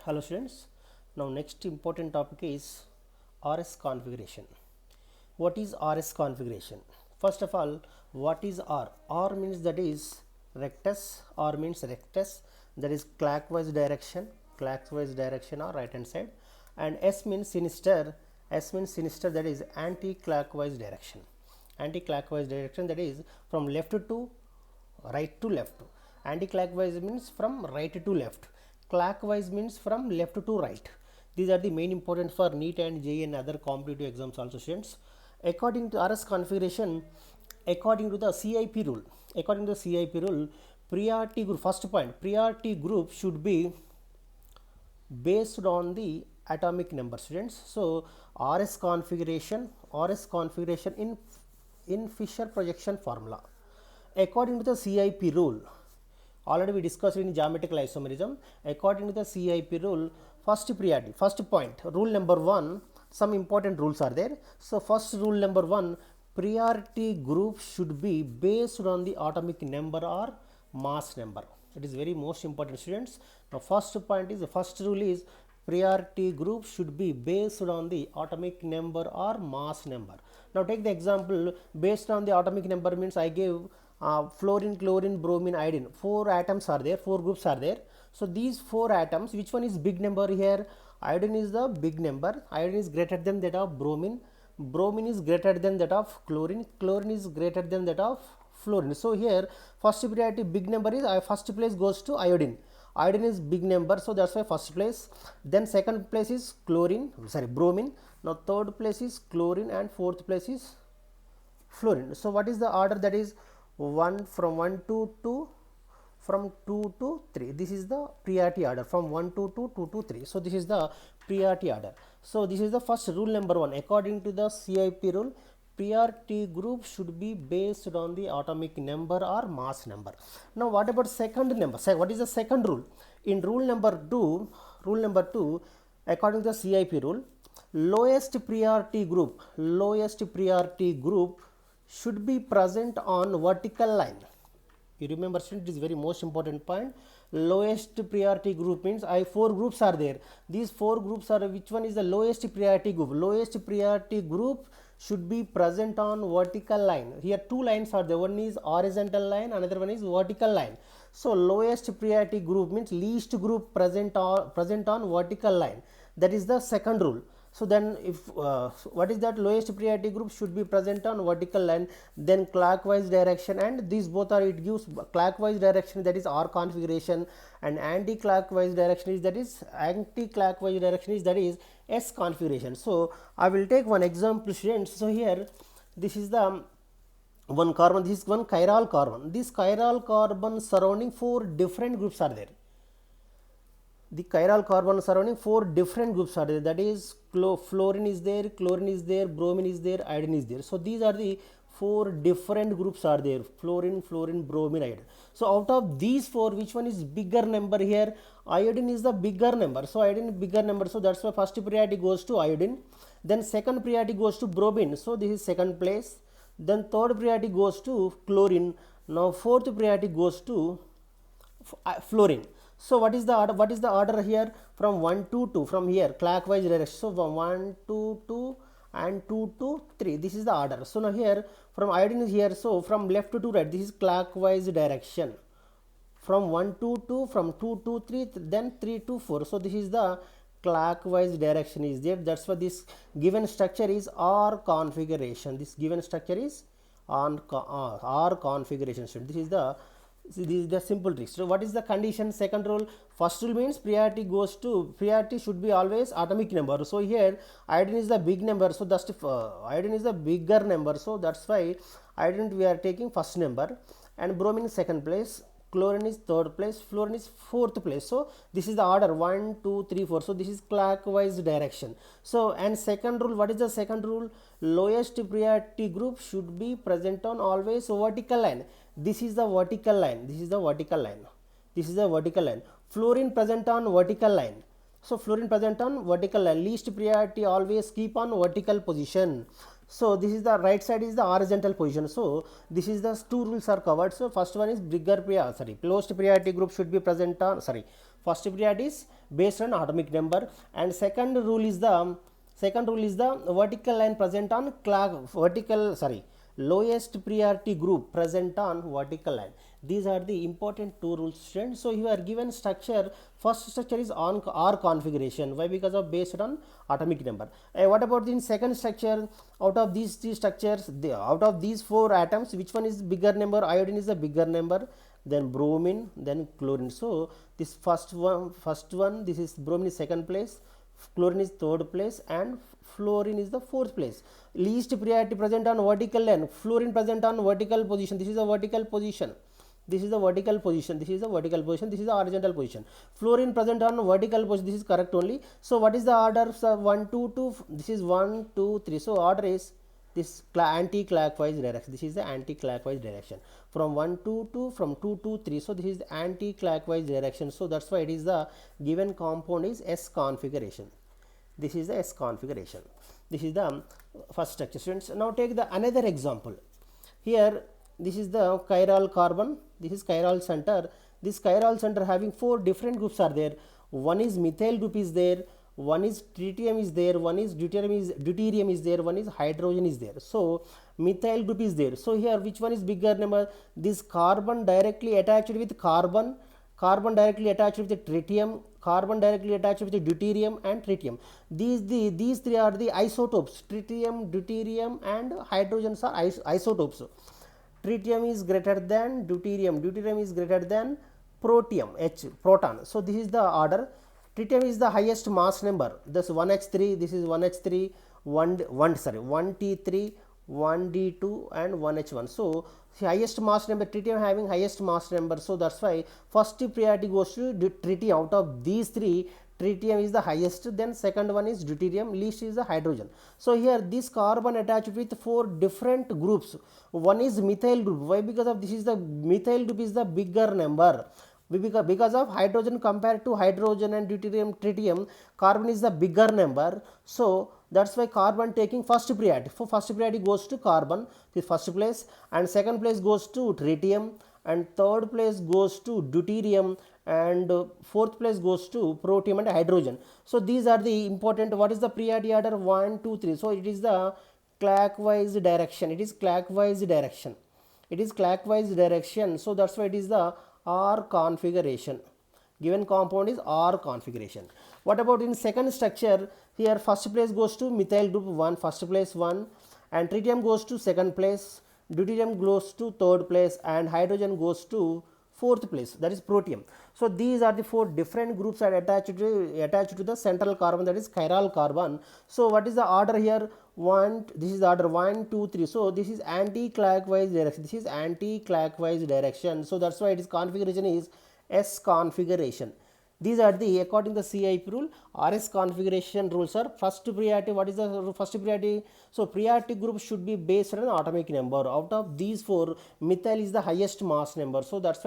Hello students, now next important topic is RS configuration. What is RS configuration? First of all, what is R? R means that is rectus, R means rectus, that is clockwise direction or right hand side, and S means sinister, that is anti-clockwise direction. Anti-clockwise direction, that is from left to right to left. Anti-clockwise means from right to left. Clockwise means from left to right. These are the main important for NEET and JEE and other competitive exams also students. According to RS configuration, according to the CIP rule, priority group, first point, priority group should be based on the atomic number students. So RS configuration in Fisher projection formula. According to the CIP rule, already we discussed in geometrical isomerism. According to the CIP rule, first point, rule number 1, some important rules are there. So first rule number 1, priority group should be based on the atomic number or mass number. It is very most important students. Now first point is, the first rule is priority group should be based on the atomic number or mass number. Now take the example based on the atomic number means I gave fluorine, chlorine, bromine, iodine. 4 atoms are there, 4 groups are there. So these 4 atoms, which one is big number here? Iodine is the big number. Iodine is greater than that of bromine. Bromine is greater than that of chlorine. Chlorine is greater than that of fluorine. So here first priority big number is first place goes to iodine. Iodine is big number, so that's why first place. Then second place is bromine. Now third place is chlorine and fourth place is fluorine. So what is the order? That is 1 from 1 to 2, from 2 to 3. This is the priority order, from 1 to 2, 2 to 3. So this is the priority order. So this is the first rule number 1. According to the CIP rule, priority group should be based on the atomic number or mass number. Now what about second number? What is the second rule? In rule number 2, according to the CIP rule, lowest priority group should be present on vertical line. You remember students, it is very most important point. Lowest priority group means 4 groups are there. These 4 groups are, which one is the lowest priority group? Lowest priority group should be present on vertical line. Here 2 lines are there, one is horizontal line, another one is vertical line. So lowest priority group means least group present on vertical line. That is the second rule. So then if what is that? Lowest priority group should be present on vertical line, then clockwise direction, and these both are, it gives clockwise direction, that is R configuration, and anti-clockwise direction is that is S configuration. So I will take one example students. So here this is the one carbon, this is one chiral carbon. This chiral carbon surrounding 4 different groups are there. The chiral carbon surrounding 4 different groups are there, that is fluorine is there, chlorine is there, bromine is there, iodine is there. So these are the 4 different groups are there, fluorine, bromine, iodine. So out of these 4, which one is bigger number here? Iodine is the bigger number. So iodine is bigger number, so that's why first priority goes to iodine. Then second priority goes to bromine, so this is second place. Then third priority goes to chlorine. Now fourth priority goes to fluorine. So what is the order here? From 1 to 2, from here clockwise direction. So from 1 to 2 and 2 to 3, this is the order. So now here from iodine is here, so from left to right, this is clockwise direction. From 1 to 2, from 2 to 3, then 3 to 4. So this is the clockwise direction is there. That's why this given structure is R configuration. This given structure is on R configuration. So this is the simple trick. So what is the condition? Second rule. First rule means priority should be always atomic number. So here iodine is the big number, so that's iodine is the bigger number, so that's why iodine we are taking first number, and bromine is second place, chlorine is third place, fluorine is fourth place. So this is the order 1 2 3 4. So this is clockwise direction. So and second rule, what is the second rule? Lowest priority group should be present on always vertical line. This is the vertical line. Fluorine present on vertical line. So fluorine present on vertical line. Least priority always keep on vertical position. So this is the right side is the horizontal position. So this is the two rules are covered. So first one is bigger priority, sorry, lowest priority group should be present on, sorry, first priority is based on atomic number, and second rule is the vertical line present on vertical, sorry, lowest priority group present on vertical line. These are the important two rules, students. So you are given structure. First structure is on R configuration. Why? Because of based on atomic number. What about the second structure? Out of these three structures, out of these four atoms, which one is bigger number? Iodine is the bigger number, then bromine, then chlorine. So this first one, this is bromine is second place, chlorine is third place, and fluorine is the fourth place. Least priority present on vertical line, fluorine present on vertical position. This is a vertical position, this is the vertical position, this is the vertical position, this is the horizontal position. Fluorine present on vertical position, this is correct only. So what is the order? So 1 2 2, this is 1 2 3. So order is this anti-clockwise direction. This is the anti-clockwise direction from 1 to 2, from 2 to 3. So this is the anti-clockwise direction. So that's why it is the given compound is S configuration. This is the S configuration. This is the first structure, students. Now take the another example. Here this is the chiral carbon, this is chiral center. This chiral center having four different groups are there. One is methyl group is there, one is tritium is there, one is deuterium is there, one is hydrogen is there. So methyl group is there. So here which one is bigger number? This carbon directly attached with carbon, carbon directly attached with the tritium, carbon directly attached with the deuterium and tritium. These three are the isotopes. Tritium, deuterium and hydrogens are isotopes. Tritium is greater than deuterium, deuterium is greater than protium, H, proton. So this is the order. Tritium is the highest mass number. This 1h3, this is 1h3, 1t3, 1d2 and 1h1. So the highest mass number, tritium having highest mass number. So that's why first priority goes to tritium. Out of these three, tritium is the highest, then second one is deuterium, least is the hydrogen. So here this carbon attached with four different groups. One is methyl group. Why? Because of this is the methyl group is the bigger number. Because of hydrogen compared to hydrogen and deuterium, tritium, carbon is the bigger number. So that's why carbon taking first priority. For first priority goes to carbon, the first place, and second place goes to tritium, and third place goes to deuterium, and fourth place goes to protium and hydrogen. So these are the important. What is the priority order? 1 2 3. So it is the clockwise direction. It is clockwise direction. It is clockwise direction. So that's why it is the R configuration. Given compound is R configuration. What about in second structure? Here first place goes to methyl group 1, first place 1, and tritium goes to second place, deuterium goes to third place, and hydrogen goes to fourth place, that is protium. So these are the four different groups are attached to the central carbon, that is chiral carbon. So what is the order here? This is the order 1 2 3. So this is anti-clockwise direction, this is anti-clockwise direction. So that's why it is configuration is S configuration. These are the according to the CIP rule. RS configuration rules are first priority. What is the first priority? So priority group should be based on atomic number. Out of these four, methyl is the highest mass number. So that's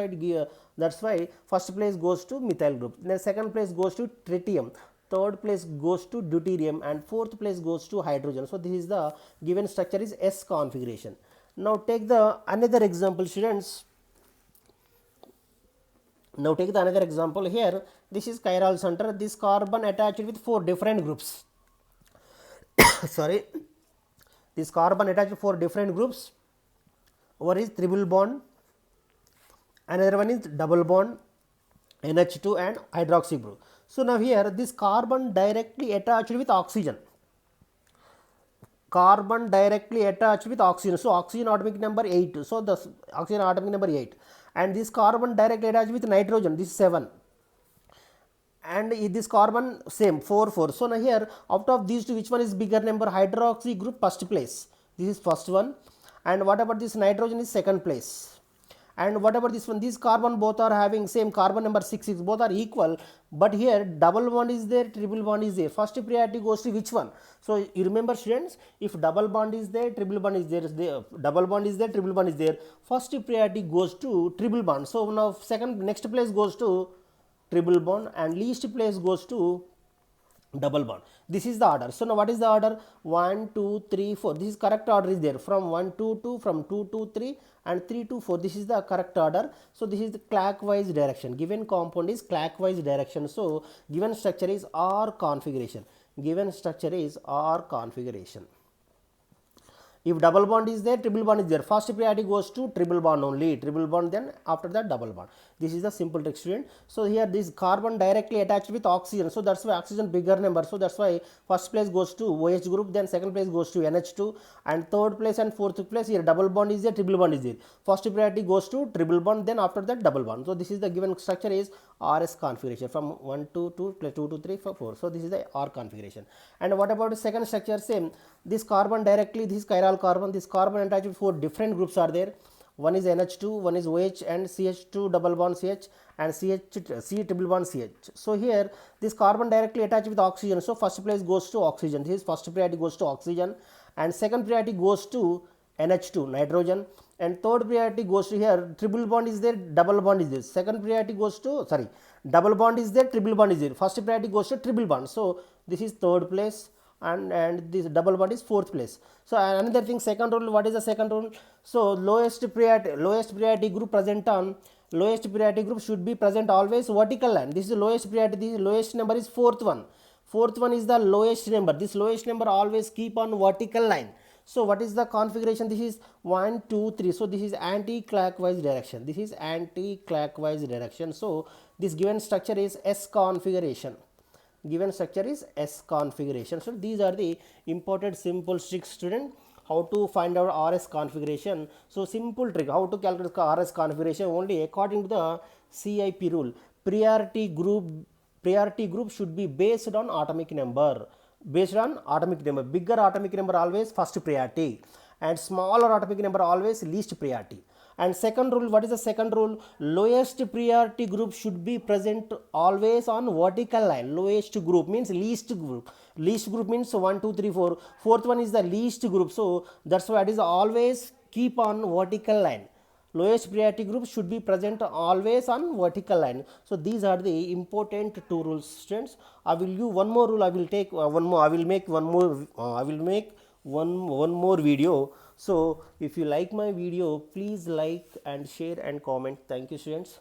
why first place goes to methyl group. Then second place goes to tritium. Third place goes to deuterium, and fourth place goes to hydrogen. So this is the given structure is S configuration. Now take the another example, students. Now take the another example here. This is chiral center. This carbon attached with four different groups. Sorry. This carbon attached with four different groups. One is triple bond. Another one is double bond, NH2 and hydroxy group. So now here this carbon directly attached with oxygen. Carbon directly attached with oxygen. So oxygen atomic number 8. So the oxygen atomic number 8. And this carbon directly attached with nitrogen, this is 7, and this carbon same 4 4. So now here out of these two, which one is bigger number? Hydroxy group first place, this is first one, and what about this nitrogen is second place. And what about this one? These carbon both are having same carbon number 6 both are equal, but here double bond is there, triple bond is there. First priority goes to which one? So you remember, students, if double bond is there, triple bond is there, double bond is there, triple bond is there, first priority goes to triple bond. So now next place goes to triple bond, and least place goes to double bond. This is the order. So now what is the order? 1 2 3 4. This is correct order is there from 1 to 2, from 2 to 3, and 3 to 4. This is the correct order. So this is the clockwise direction. Given compound is clockwise direction. So given structure is R configuration. Given structure is R configuration. If double bond is there, triple bond is there. First priority goes to triple bond only. Triple bond, then after that double bond. This is the simple trick, student. So here this carbon directly attached with oxygen. So that's why oxygen bigger number. So that's why first place goes to OH group, then second place goes to NH2, and third place and fourth place here double bond is there, triple bond is there. First priority goes to triple bond, then after that double bond. So this is the given structure is RS configuration from 1 to 2 plus 2 to 3 4. So this is the R configuration. And what about the second structure? Same. This carbon directly, this chiral carbon, this carbon attached with 4 different groups are there. One is NH2, one is OH, and CH2 double bond CH, and C triple bond CH. So here this carbon directly attached with oxygen. So first place goes to oxygen. This is first priority goes to oxygen, and second priority goes to NH2 nitrogen, and third priority goes to here triple bond is there, double bond is there. Second priority goes to double bond is there, triple bond is there. First priority goes to triple bond. So this is third place, and this double bond is fourth place. So another thing, second rule, what is the second rule? So lowest priority group present on lowest priority group should be present always vertical line. This is the lowest priority. This lowest number is fourth one. Fourth one is the lowest number. This lowest number always keep on vertical line. So what is the configuration? This is 1 2 3. So this is anti-clockwise direction. This is anti-clockwise direction. So this given structure is S configuration. Given structure is S configuration. So these are the important simple tricks, student. How to find out RS configuration? So simple trick, how to calculate RS configuration only according to the CIP rule. Priority group should be based on atomic number. Based on atomic number. Bigger atomic number always first priority, and smaller atomic number always least priority. And second rule, what is the second rule? Lowest priority group should be present always on vertical line. Lowest group means least group. Least group means 1 2 3 4. Fourth one is the least group. So that's why it is always keep on vertical line. Lowest priority group should be present always on vertical line. So these are the important two rules, students. I will use one more rule. I will take one more. I will make one more. I will make one more video. So if you like my video, please like and share and comment. Thank you, students.